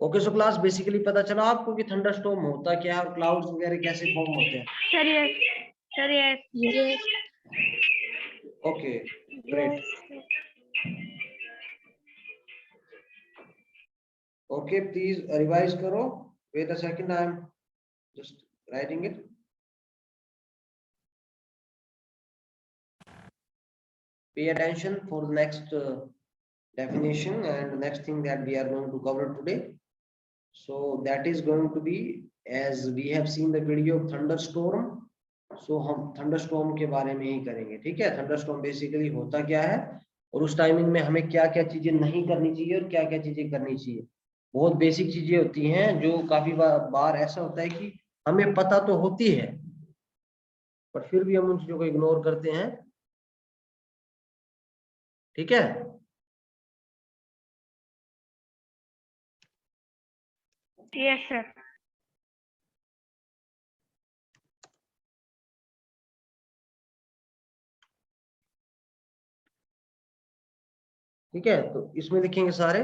Okay, so class basically पता चला आपको कि थंडरस्टॉर्म होता क्या है और क्लाउड्स वगैरह कैसे फॉर्म होते हैं। Sir yes, sir yes, okay great. Okay please revise करो। Wait a second, I am just writing it. Pay attention for the next definition and the next thing that we are going to cover today. So that is going to be, as we have seen the video of thunderstorm, so हम thunderstorm के बारे में ही करेंगे। ठीक है, thunderstorm basically होता क्या है और उस टाइमिंग में हमें क्या क्या चीजें नहीं करनी चाहिए और क्या क्या चीजें करनी चाहिए। बहुत बेसिक चीजें होती हैं जो काफी बार ऐसा होता है कि हमें पता तो होती है पर फिर भी हम उन चीजों को इग्नोर करते हैं। ठीक है, यस सर। ठीक है, तो इसमें लिखेंगे सारे।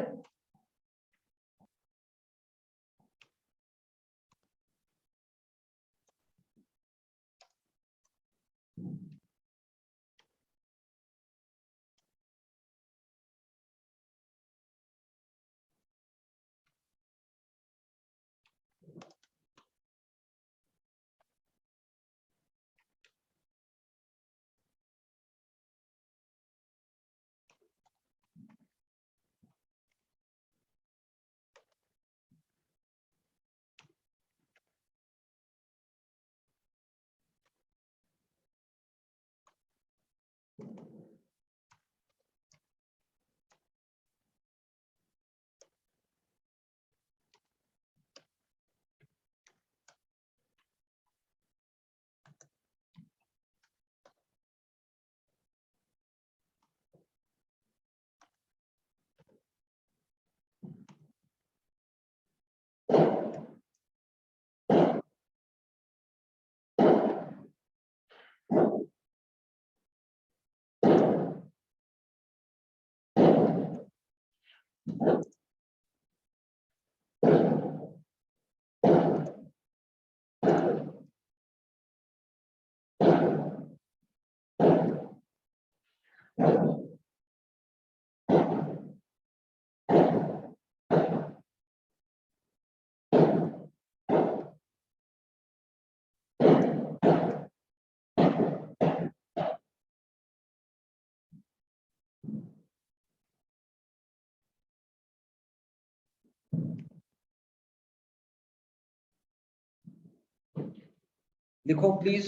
लिखो प्लीज।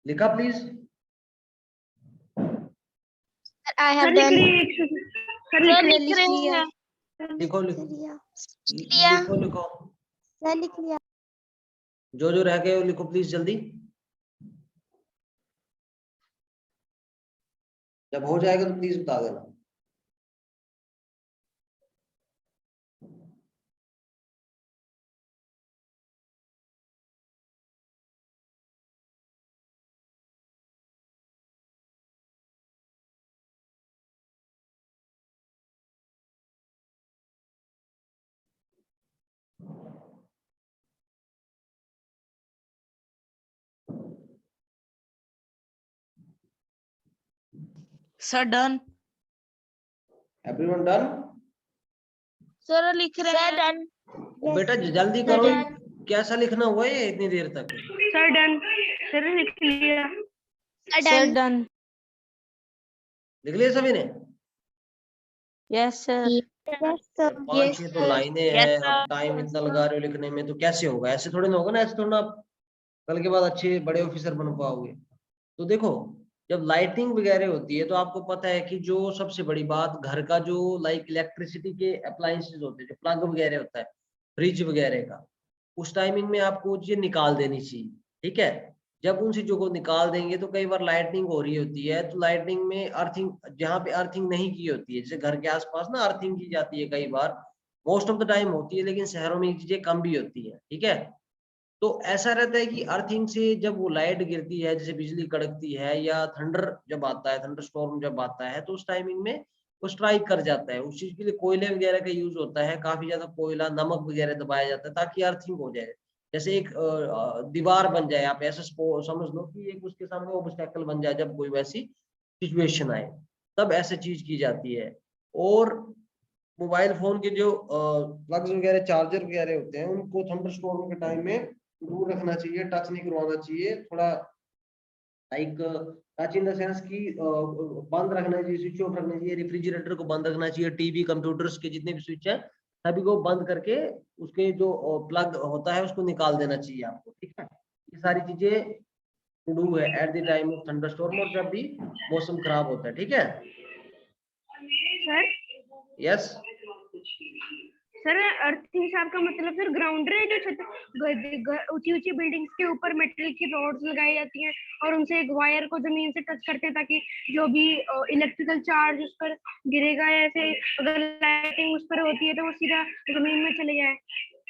लिखा प्लीज। I सर have लिख done. रहे, सर लिख रहे हैं। लिखो लिखो लिखो लिखो, सर लिख लिया। जो रह गए वो लिखो प्लीज जल्दी। जब हो जाएगा तो प्लीज बता देना। Sir done. Everyone done? Sir लिख रहे हैं। डन। बेटा जल्दी करो, कैसा लिखना हुआ है इतनी देर तक? सर डन, सर लिख लिया। Sir done. लिख लिया सभी ने? Yes sir. Yes sir. 5-6 तो लाइनें हैं, अब टाइम इतना लगा रहे हो लिखने में तो कैसे होगा? ऐसे थोड़ी ना होगा ना, ऐसे थोड़ा ना आप कल के बाद अच्छे बड़े ऑफिसर बन पाओगे। तो देखो, जब लाइटिंग वगैरह होती है तो आपको पता है कि जो सबसे बड़ी बात घर का जो लाइक इलेक्ट्रिसिटी के अप्लायंसेस होते हैं, जो प्लग वगैरह होता है, फ्रिज वगैरह का, उस टाइमिंग में आपको ये निकाल देनी चाहिए। ठीक है, जब उन चीजों को निकाल देंगे तो कई बार लाइटनिंग हो रही होती है, तो लाइटनिंग में अर्थिंग, जहाँ पे अर्थिंग नहीं की होती है, जैसे घर के आसपास ना अर्थिंग की जाती है कई बार, मोस्ट ऑफ द टाइम होती है, लेकिन शहरों में ये चीजें कम भी होती है। ठीक है, तो ऐसा रहता है कि अर्थिंग से जब वो लाइट गिरती है, जैसे बिजली कड़कती है या थंडर जब आता है, थंडर स्टॉर्म जब आता है, तो उस टाइमिंग में वो स्ट्राइक कर जाता है। उस चीज के लिए कोयले वगैरह का यूज होता है, काफी ज्यादा कोयला, नमक वगैरह दबाया जाता है ताकि अर्थिंग हो जाए। जैसे एक दीवार बन जाए, आप ऐसा समझ लो कि एक उसके सामने ऑब्स्टेकल बन जाए, जब कोई वैसी सिचुएशन आए तब ऐसे चीज की जाती है। और मोबाइल फोन के जो प्लग्स वगैरह, चार्जर वगैरह होते हैं, उनको थंडर स्टॉर्म के टाइम में दूर रखना चाहिए, टच नहीं करवाना चाहिए, थोड़ा like touch in the sense की बंद रखना चाहिए, स्विच ऑफ रखना चाहिए, रेफ्रिजरेटर को बंद रखना चाहिए, टीवी कंप्यूटर्स के जितने भी स्विच है सभी को बंद करके उसके जो प्लग होता है उसको निकाल देना चाहिए आपको। ठीक है, ये सारी चीजें टू डू है at the time of thunder storm, और जब भी मौसम खराब होता है। ठीक है, सर यस। सर अर्थिंग से आपका मतलब सर ग्राउंडर है जो छत, ऊंची ऊंची बिल्डिंग्स के ऊपर मेटल की रॉड्स लगाई जाती हैं और उनसे एक वायर को जमीन से टच करते हैं ताकि जो भी इलेक्ट्रिकल चार्ज उस पर गिरेगा या ऐसे अगर लाइटिंग उस पर होती है तो वो सीधा जमीन में चले जाए।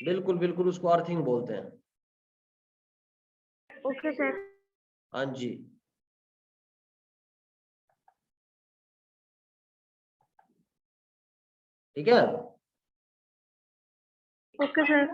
बिल्कुल बिल्कुल, उसको अर्थिंग बोलते हैं। Okay sir. हाँ जी, ठीक है। Okay sir.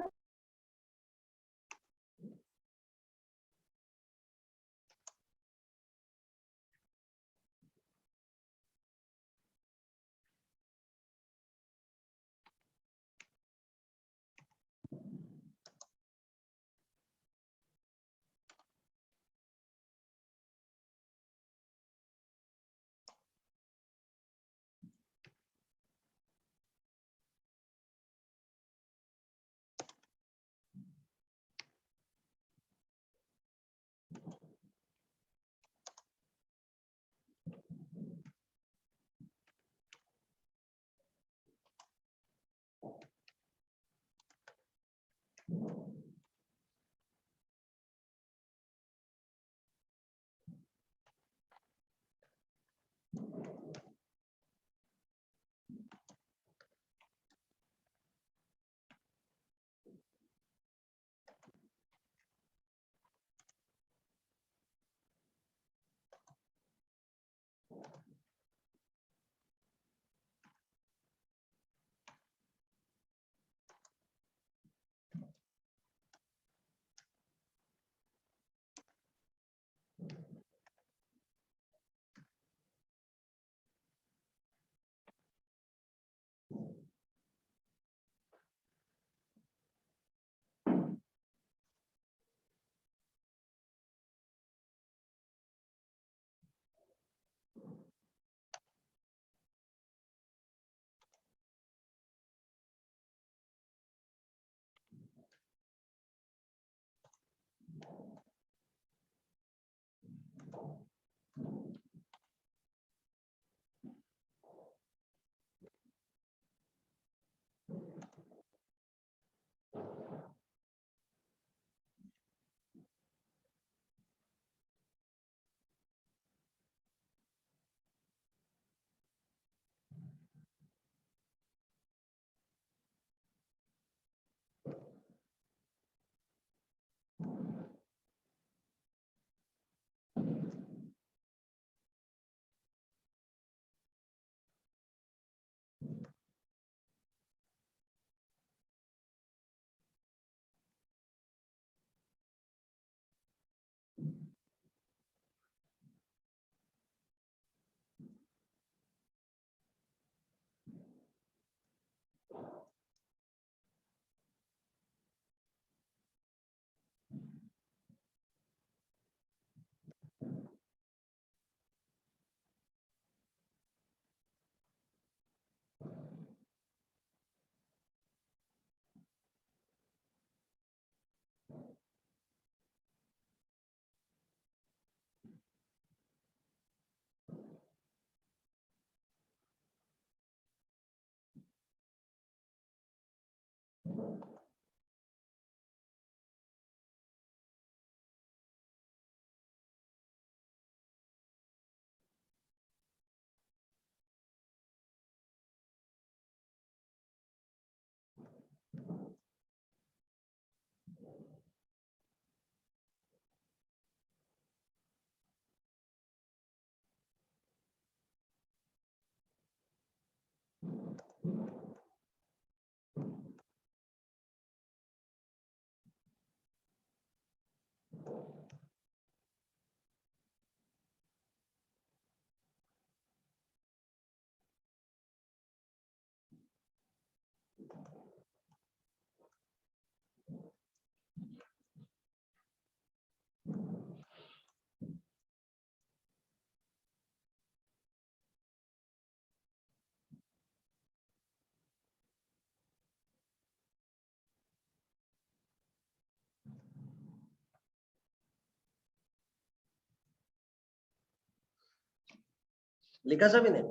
लिखा सभी ने?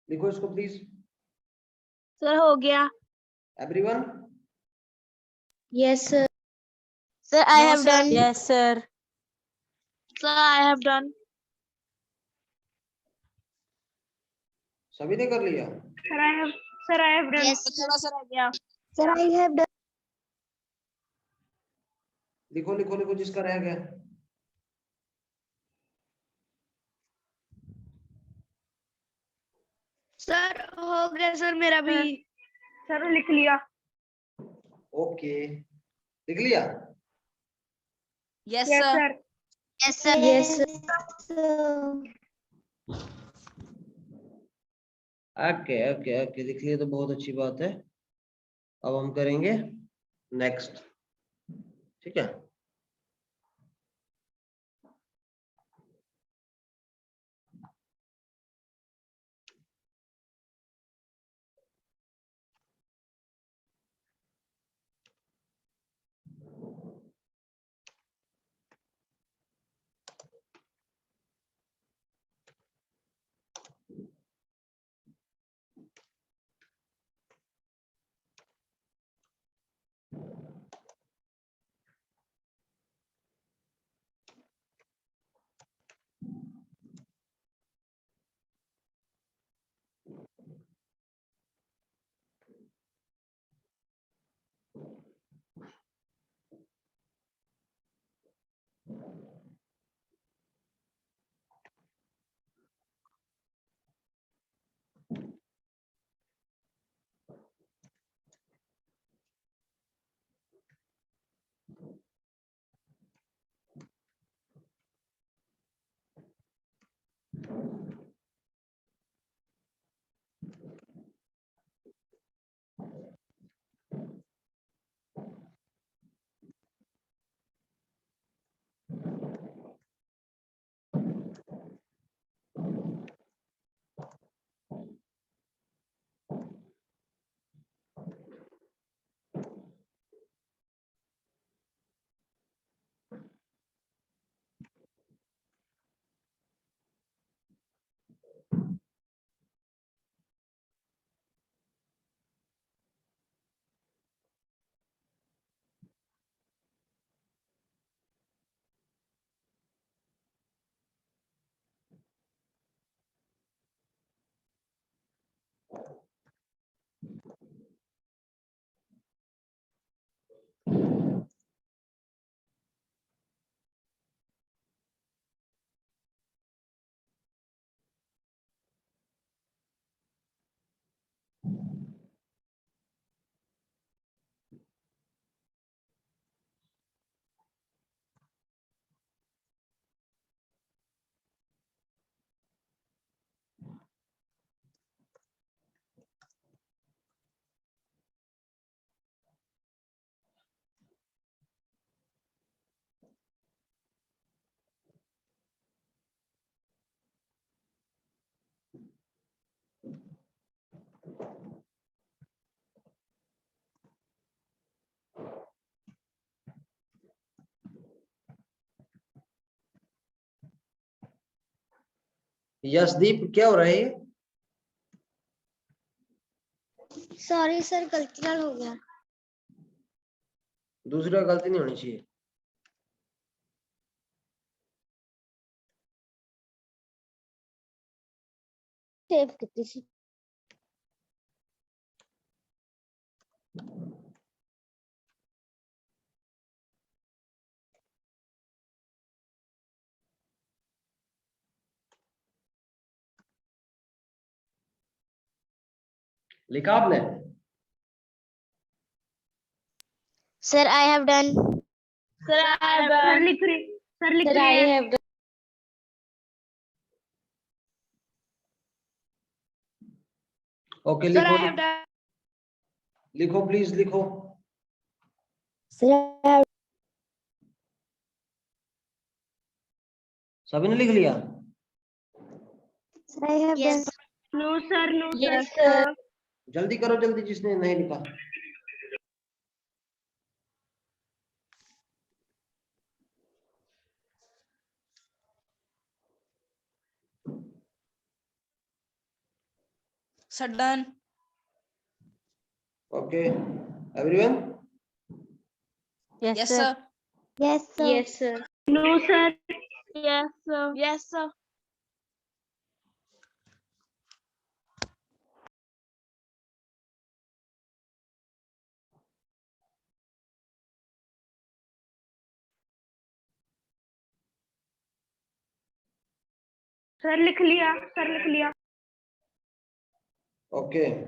लिखो इसको प्लीज। सर हो गया। Everyone? Yes, sir. Sir, I have done. Yes sir. Sir I have done. सभी ने कर लिया? sir I have done. Yes, थोड़ा सा रह गया। sir, I have done. लिखो लिखो लिखो जिसका रह गया। सर हो गया सर मेरा भी। सर लिख लिया। ओके, लिख लिया? Yes yes sir. sir. Yes, sir. Yes, sir. Okay okay okay, लिख लिया तो बहुत अच्छी बात है। अब हम करेंगे नेक्स्ट, ठीक है? यशदीप क्या हो रहा है ये? सॉरी सर गलती हो गया। दूसरा गलती नहीं होनी चाहिए। सेव कितनी सी। लिखा आपने? Sir I have done. Sir I have sir done. लिख रही सर लिख सर रही आई है। Have done. ओके, सर लिखो आई हैव डन। लिखो प्लीज लिखो। सर सभी ने लिख लिया? I have done. No sir no Yes, sir. sir. जल्दी करो जल्दी, जिसने नहीं लिखा। Sir, done. Okay, everyone? Yes, sir. Yes, sir. Yes, sir. No, sir. Yes, sir. Yes, sir. Sir लिख लिया, सर लिख लिया। Okay.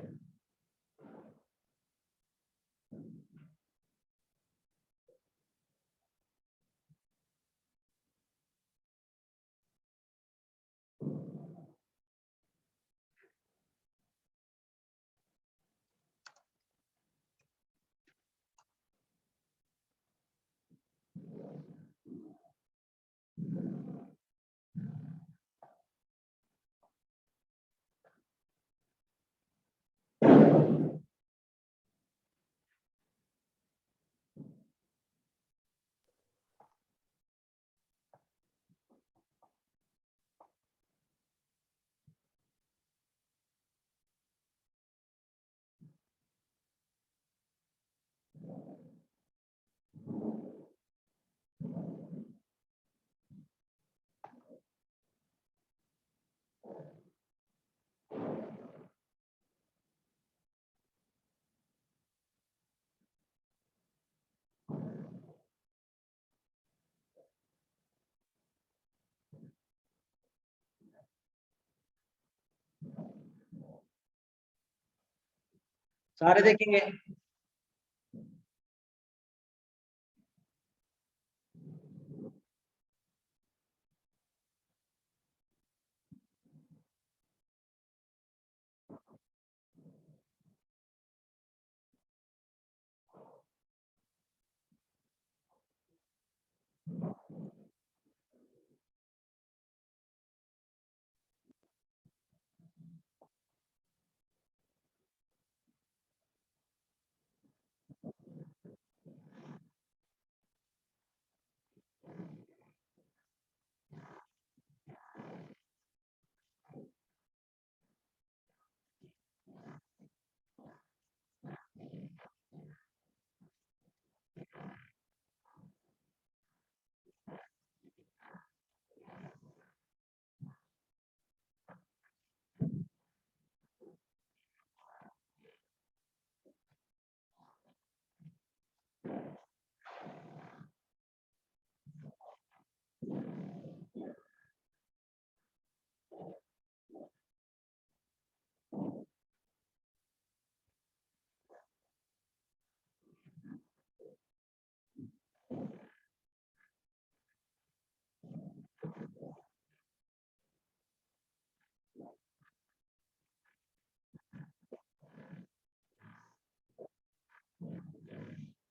सारे देखेंगे।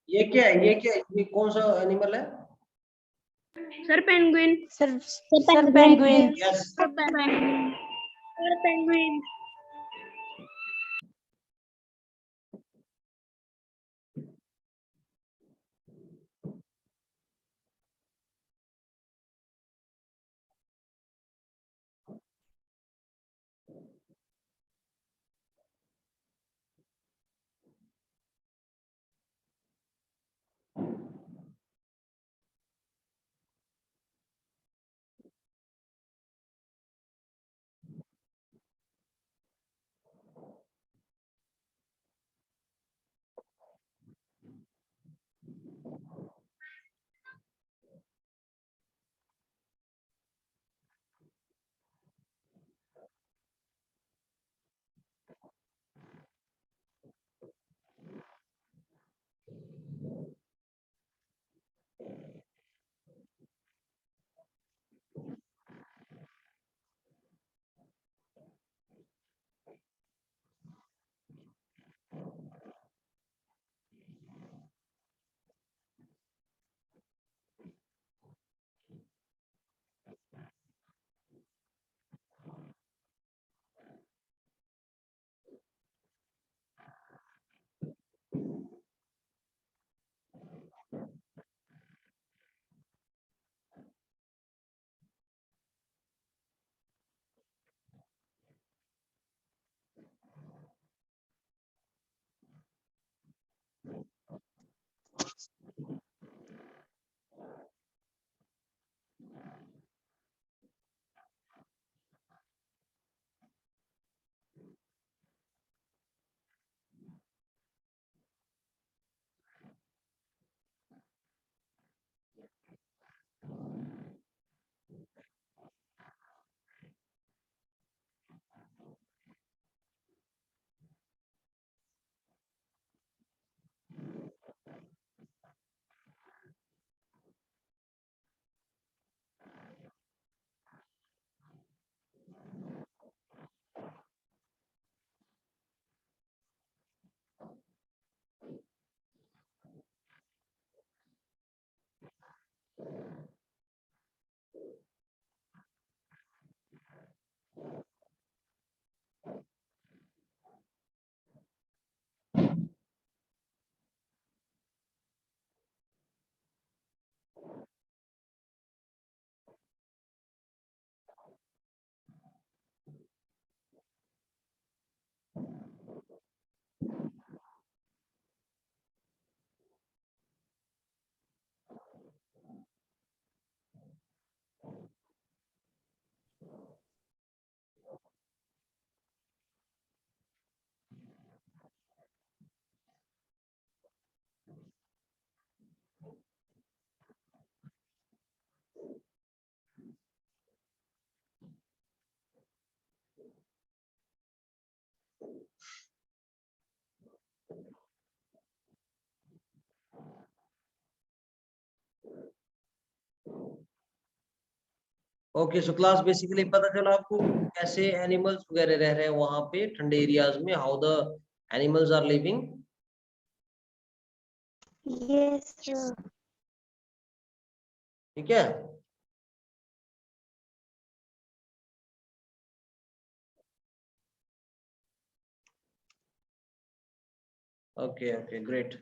ये क्या है? ये कौन सा एनिमल है? Sir penguin. Sir, penguin. Yes. Sir penguin. Okay, so class basically पता चला आपको कैसे एनिमल्स वगैरह रह रहे हैं वहां पे ठंडे एरियाज में, how the animals are living. Yes, sir. ठीक है. Okay okay, great.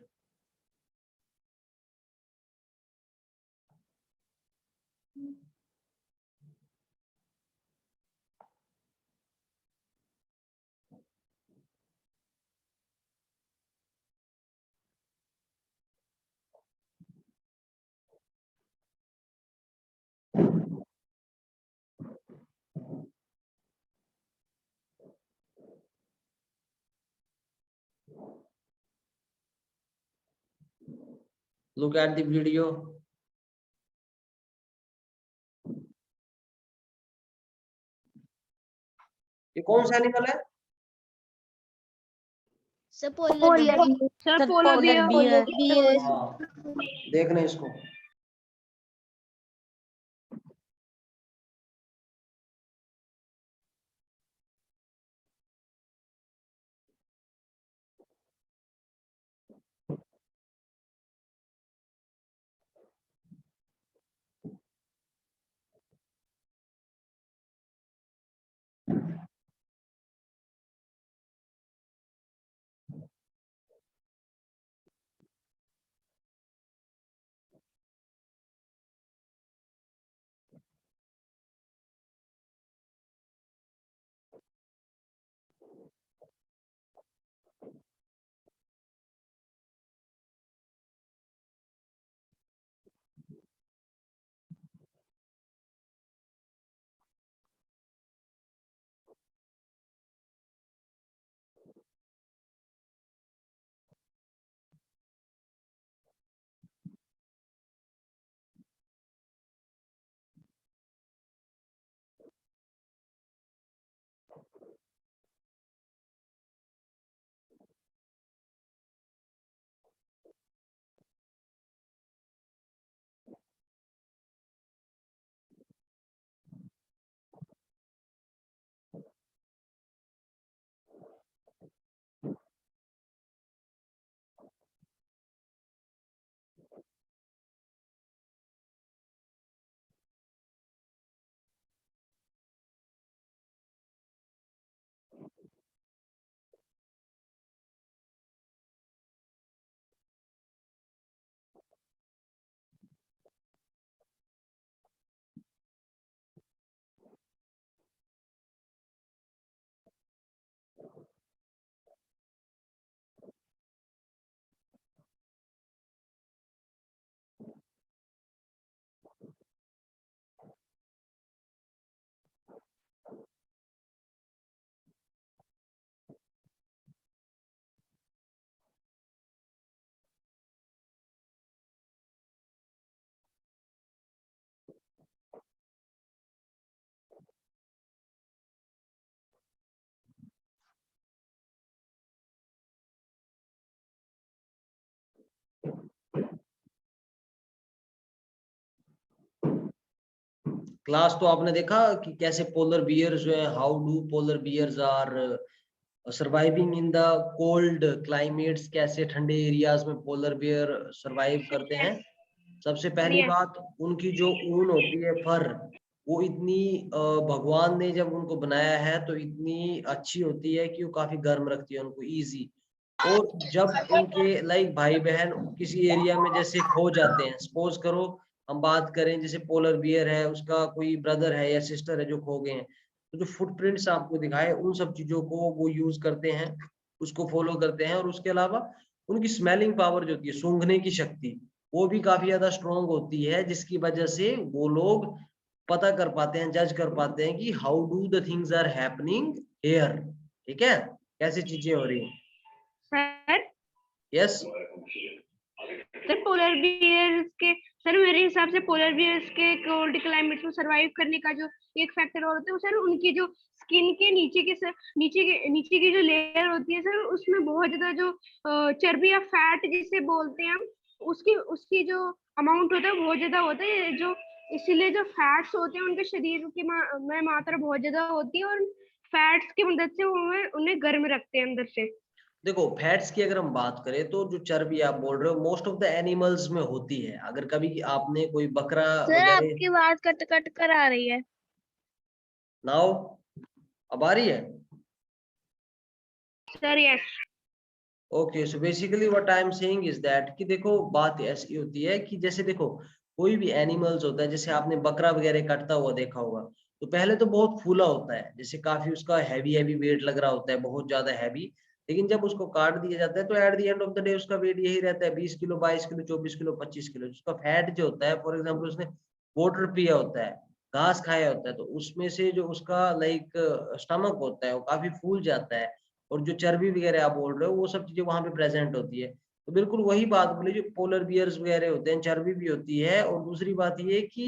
Look at the video. ये कौन सा एनिमल है? Sir, polar bear. Sir polar bear Bear. हाँ, देखना इसको. क्लास तो आपने देखा कि कैसे पोलर बियर्स जो है, how do polar bears are surviving in the cold climates, कैसे ठंडे एरियाज में पोलर बियर सर्वाइव करते हैं। सबसे पहली Yes. बात, उनकी जो ऊन होती है, फर, वो इतनी भगवान ने जब उनको बनाया है तो इतनी अच्छी होती है कि वो काफी गर्म रखती है उनको, इजी। और जब इनके लाइक भाई बहन किसी एरिया में जैसे खो जाते हैं, सपोज करो हम बात करें जैसे पोलर बियर है, उसका कोई ब्रदर है या सिस्टर है जो खो गए हैं, तो जो फुटप्रिंट्स आपको दिखाए उन सब चीजों को वो यूज करते हैं, उसको फॉलो करते हैं। और उसके अलावा उनकी स्मेलिंग पावर जो होती है, सूंघने की शक्ति, वो भी काफी ज्यादा स्ट्रोंग होती है, जिसकी वजह से वो लोग पता कर पाते हैं, जज कर पाते हैं कि how do the things are happening here. ठीक है, कैसी चीजें हो रही हैं। Sir yes sir polar bears के, सर मेरे हिसाब से पोलर बियर्स के कोल्ड क्लाइमेट में सरवाइव करने का जो एक फैक्टर और होता है, वो सर उनकी जो स्किन के नीचे के नीचे की जो लेयर होती है सर, उसमें बहुत ज्यादा जो चर्बी या फैट जिसे बोलते हैं हम, उसकी उसकी जो अमाउंट होता है वो बहुत ज्यादा होता है, जो इसीलिए जो फैट्स होते हैं उनके शरीर की में मात्रा बहुत ज्यादा होती है, और फैट्स की मदद से वो उन्हें गर्म रखते हैं अंदर से। देखो, फैट्स की अगर हम बात करें तो जो चर्बी आप बोल रहे हो मोस्ट ऑफ द एनिमल्स में होती है। अगर कभी आपने कोई बकरा सर वगैरह, आपकी आवाज कट कट कर आ रही है। नाउ अब आ रही है? Sir yes. Okay, so basically what I am saying is that कि देखो, बात ऐसी होती है कि जैसे देखो कोई भी एनिमल्स होता है, जैसे आपने बकरा वगैरह कटता हुआ देखा होगा, तो पहले तो बहुत फूला होता है, जैसे काफी उसका हैवी हैवी वेट लग रहा होता है, बहुत ज्यादा हैवी। लेकिन जब उसको काट दिया जाता है तो at the end of the day उसका वेट यही रहता है 20 किलो, 22 किलो, 24 किलो, 25 किलो। उसका फैट जो होता है, फॉर एग्जाम्पल उसने वाटर पिया होता है, घास खाया होता है, तो उसमें से जो उसका लाइक स्टमक होता है वो काफी फूल जाता है, और जो चर्बी वगैरह आप बोल रहे हो वो सब चीजें वहां पे प्रेजेंट होती है। तो बिल्कुल वही बात बोली, जो पोलर बियर्स वगैरह होते हैं चर्बी भी होती है। और दूसरी बात ये कि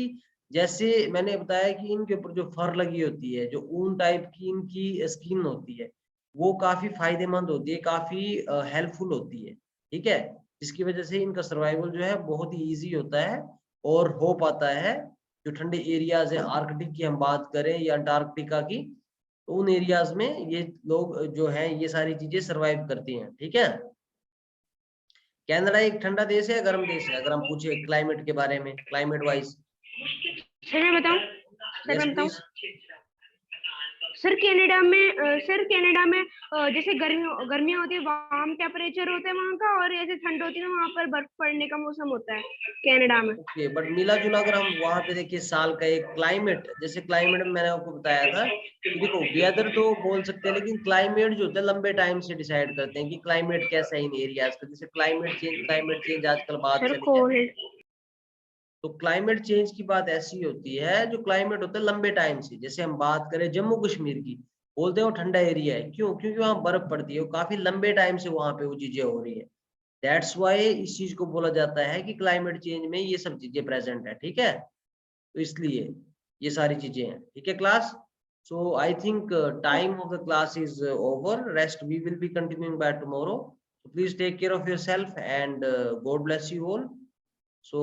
जैसे मैंने बताया कि इनके ऊपर जो फर लगी होती है, जो ऊन टाइप की इनकी स्किन होती है, वो काफी फायदेमंद होती है, काफी हेल्पफुल होती है। ठीक है, जिसकी वजह से इनका सर्वाइवल जो है बहुत ही ईजी होता है और हो पाता है। जो ठंडे एरियाज है, आर्कटिक की हम बात करें या अंटार्कटिका की, तो उन एरियाज में ये लोग जो हैं ये सारी चीजें सरवाइव करती हैं। ठीक है, कनाडा एक ठंडा देश है, गर्म देश है? अगर हम पूछे क्लाइमेट के बारे में, क्लाइमेट वाइज। सर मैं बताऊं? सर यस मैं बताऊं? प्लीज। सर कनाडा में जैसे गर्मियाँ होती है, वार्म टेम्परेचर होता है वहाँ का, और ऐसे ठंड होती है वहाँ पर बर्फ पड़ने का मौसम होता है कनाडा में। ओके, बट मिला जुला अगर हम वहां पे देखिए साल का एक क्लाइमेट, जैसे क्लाइमेट में मैंने आपको बताया था कि देखो वेदर तो बोल सकते हैं, लेकिन क्लाइमेट जो होता है लंबे टाइम से डिसाइड करते हैं कि क्लाइमेट कैसा है इन एरियाज का। जैसे क्लाइमेट चेंज आजकल बात सर चली है, कोल्ड। तो क्लाइमेट चेंज की बात ऐसी होती है, जो क्लाइमेट होता है लंबे टाइम से। जैसे हम बात करें जम्मू कश्मीर की, बोलते हैं वो ठंडा एरिया है, क्यों? क्योंकि वहाँ बर्फ पड़ती है, वो काफी लंबे टाइम से वहां पे वो चीजें हो रही है। दैट्स वाई इस चीज को बोला जाता है कि क्लाइमेट चेंज में ये सब चीजें प्रेजेंट है। ठीक है, तो इसलिए ये सारी चीजें हैं। ठीक है class, so I think time of the class is over, rest we will be continuing by tomorrow. Please take care of yourself and God bless you all. So